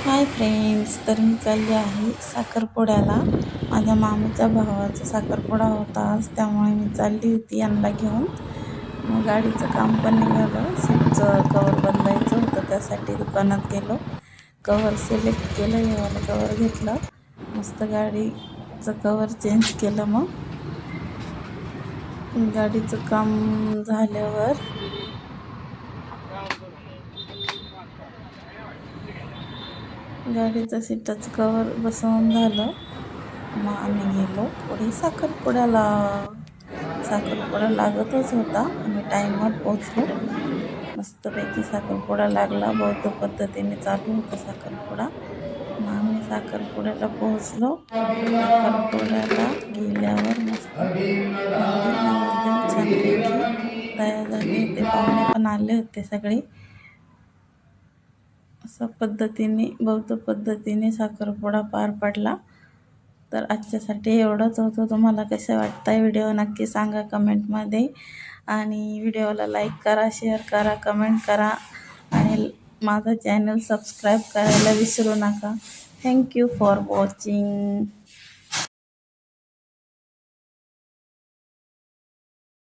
Hi friends, तर मी चालली आहे साखरपुड्याला. माझ्या मामीच्या भावाचा साखरपुडा होता आज, त्यामुळे मी चालली होती यांना घेऊन. मग गाडीचं काम पण निघालं, सीटचं कवर बदलायचं होतं, त्यासाठी दुकानात गेलो. कवर सिलेक्ट केलं, हे वालं कवर घेतलं. मस्त गाडीचं कवर चेंज केलं. मग गाडीचं काम झाल्यावर गाडीचं सीटाचं कवर बसवून झालं. मग आम्ही गेलो पुढे साखरपुड्याला. साखरपुडा लागतच होता, आम्ही टाईमवर पोचलो. मस्तपैकी साखरपुडा लागला, बौद्ध पद्धतीने चालू होता साखरपुडा. मग आम्ही साखरपुड्याला पोहोचलो. साखरपुड्याला गेल्यावर मस्त हळदी नवरदेव छानपैकी तयार झाले होते, पाहुणे पण आले होते सगळे. अशा पद्धतीने बौद्ध पद्धतीने साखरपुडा पार पडला. तर आजच्यासाठी एवढंच होतं. तुम्हाला कसं वाटतं व्हिडिओ नक्की सांगा कमेंटमध्ये. आणि व्हिडिओला लाईक करा, शेअर करा, कमेंट करा आणि माझा चॅनल सबस्क्राईब करायला विसरू नका. Thank you for watching.